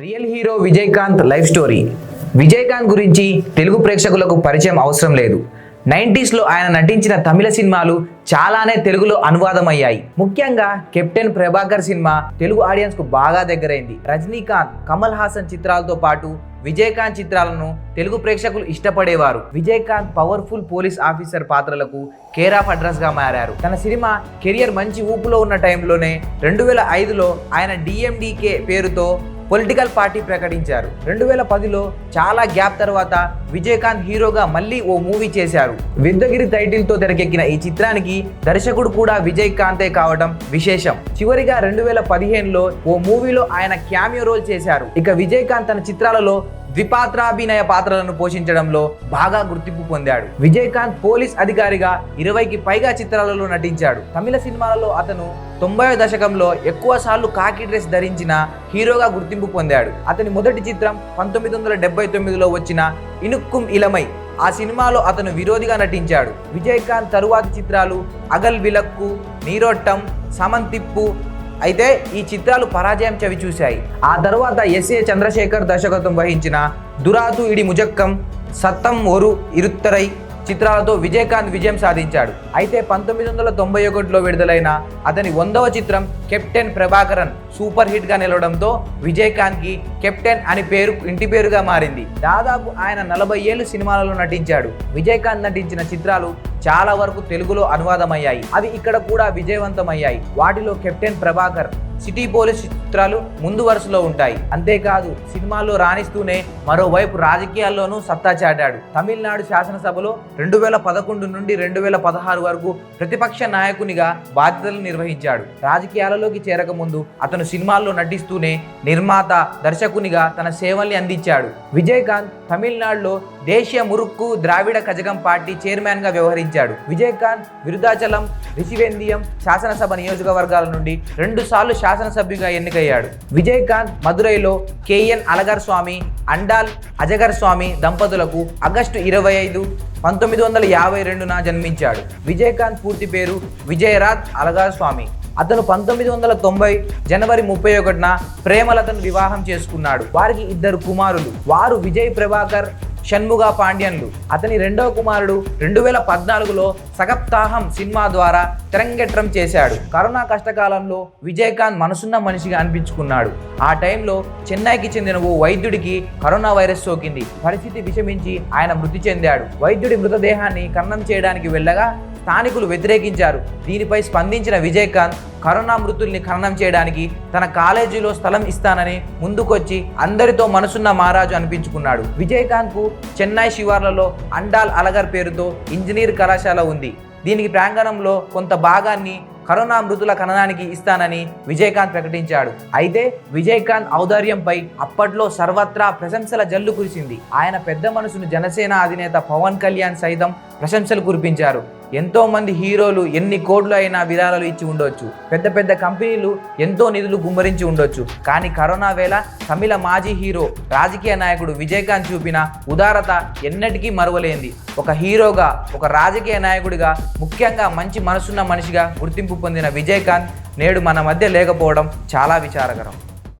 Real hero Vijayakanth life story. Vijayakanth గురించి తెలుగు ప్రేక్షకులకు పరిచయం అవసరం లేదు. 90sలో ఆయన నటించిన తమిళ సినిమాలు చాలానే తెలుగులో అనువాదమయ్యాయి. ముఖ్యంగా captain Prabhakar cinema Telugu audience కు బాగా దగ్గరైంది. రజనీకాంత్, కమల్ హాసన్ చిత్రాలతో పాటు విజయకాంత్ చిత్రాలను తెలుగు ప్రేక్షకులు ఇష్టపడేవారు. విజయకాంత్ పవర్ఫుల్ పోలీస్ ఆఫీసర్ పాత్రలకు కేర్ ఆఫ్ అడ్రస్ గా మారారు. తన సినిమా కెరియర్ మంచి ఊపులో ఉన్న టైంలోనే 2005లో ఆయన డిఎండికే పేరుతో పొలిటికల్ పార్టీ ప్రకటించారు. 2010లో చాలా గ్యాప్ తర్వాత విజయకాంత్ హీరోగా మళ్ళీ ఓ మూవీ చేశారు. విద్యగిరి టైటిల్ తో తెరకెక్కిన ఈ చిత్రానికి దర్శకుడు కూడా విజయకాంతే కావడం విశేషం. చివరిగా 2015లో ఓ మూవీలో ఆయన క్యామియో రోల్ చేశారు. ఇక విజయకాంత్ తన చిత్రాలలో ద్విపాత్రాభినయ పాత్రలను పోషించడంలో బాగా గుర్తింపు పొందాడు. విజయకాంత్ పోలీస్ అధికారిగా 20కి పైగా చిత్రాలలో నటించాడు. తమిళ సినిమాలలో అతను 90వ దశకంలో ఎక్కువ సార్లు కాకి డ్రెస్ ధరించిన హీరోగా గుర్తింపు పొందాడు. అతని మొదటి చిత్రం 1979లో వచ్చిన ఇనుక్కుం ఇలమై. ఆ సినిమాలో అతను విరోధిగా నటించాడు. విజయకాంత్ తరువాతి చిత్రాలు అగల్ విలక్కు, నీరోట్టం, సమంతిప్పు. అయితే ఈ చిత్రాలు పరాజయం చవిచూశాయి. ఆ తర్వాత ఎస్ఏ చంద్రశేఖర్ దర్శకత్వం వహించిన దురాతు ఇడి ముజక్కం, సత్తం ఒరు ఇరుత్తరై చిత్రాలతో విజయకాంత్ విజయం సాధించాడు. అయితే 1991లో విడుదలైన అతని 100వ చిత్రం కెప్టెన్ ప్రభాకరన్ సూపర్ హిట్ గా నిలవడంతో విజయకాంత్ కి కెప్టెన్ అని పేరు ఇంటి పేరుగా మారింది. దాదాపు ఆయన 40 ఏళ్ళు సినిమాలలో నటించాడు. విజయకాంత్ నటించిన చిత్రాలు చాలా వరకు తెలుగులో అనువాదమయ్యాయి. అవి ఇక్కడ కూడా విజయవంతమయ్యాయి. వాటిలో కెప్టెన్ ప్రభాకర్, సిటీ పోలీస్ చిత్రాలు ముందు వరుసలో ఉంటాయి. అంతేకాదు సినిమాల్లో రాణిస్తూనే మరోవైపు రాజకీయాల్లోనూ సత్తా చాటాడు. తమిళనాడు శాసనసభలో 2011 నుండి 2016 వరకు ప్రతిపక్ష నాయకునిగా బాధ్యతలు నిర్వహించాడు. రాజకీయాలలోకి చేరకముందు అతను సినిమాల్లో నటిస్తూనే నిర్మాత, దర్శకునిగా తన సేవల్ని అందించాడు. విజయకాంత్ తమిళనాడులో దేశీయ మురుక్కు ద్రావిడ కజగం పార్టీ చైర్మన్ గా వ్యవహరించాడు. విజయకాంత్ విరుదాచలం, రిషివెందియం శాసనసభ నియోజకవర్గాల నుండి 2 సార్లు శాసనసభ్యుగా ఎన్నికయ్యాడు. విజయకాంత్ మదురైలో కేఎన్ అలగర్ స్వామి, అండాల్ అజగర్ స్వామి దంపతులకు ఆగస్టు 25, 1952న జన్మించాడు. విజయకాంత్ పూర్తి పేరు విజయరాజ్ అలగర్ స్వామి. అతను 1990 జనవరి 31న ప్రేమలతను వివాహం చేసుకున్నాడు. వారికి 2 కుమారులు. వారు విజయ్ ప్రభాకర్, షణ్ముగ పాండ్యన్లు. అతని 2వ కుమారుడు 2014లో సగప్తాహం సినిమా ద్వారా తెరంగేట్రం చేశాడు. కరోనా కష్టకాలంలో విజయకాంత్ మనసున్న మనిషిగా అనిపించుకున్నాడు. ఆ టైంలో చెన్నైకి చెందిన ఓ వైద్యుడికి కరోనా వైరస్ సోకింది. పరిస్థితి విషమించి ఆయన మృతి చెందాడు. వైద్యుడి మృతదేహాన్ని ఖననం చేయడానికి వెళ్ళగా స్థానికులు వ్యతిరేకించారు. దీనిపై స్పందించిన విజయకాంత్ కరోనా మృతుల్ని ఖననం చేయడానికి తన కాలేజీలో స్థలం ఇస్తానని ముందుకొచ్చి అందరితో మనసున్న మహారాజు అనిపించుకున్నాడు. విజయకాంత్ కు చెన్నై శివార్లలో అండాల్ అలగర్ పేరుతో ఇంజనీర్ కళాశాల ఉంది. దీనికి ప్రాంగణంలో కొంత భాగాన్ని కరోనా మృతుల ఖననానికి ఇస్తానని విజయకాంత్ ప్రకటించాడు. అయితే విజయకాంత్ ఔదార్యంపై అప్పట్లో సర్వత్రా ప్రశంసల జల్లు కురిసింది. ఆయన పెద్ద మనసును జనసేన అధినేత పవన్ కళ్యాణ్ సైతం ప్రశంసలు కురిపించారు. ఎంతో మంది హీరోలు ఎన్ని కోట్లు అయినా విరాళాలు ఇచ్చి ఉండొచ్చు, పెద్ద పెద్ద కంపెనీలు ఎంతో నిధులు గుమ్మరించి ఉండొచ్చు. కానీ కరోనా వేళ తమిళ మాజీ హీరో, రాజకీయ నాయకుడు విజయకాంత్ చూపిన ఉదారత ఎన్నటికీ మరువలేంది. ఒక హీరోగా, ఒక రాజకీయ నాయకుడిగా, ముఖ్యంగా మంచి మనసున్న మనిషిగా గుర్తింపు పొందిన విజయకాంత్ నేడు మన మధ్య లేకపోవడం చాలా విచారకరం.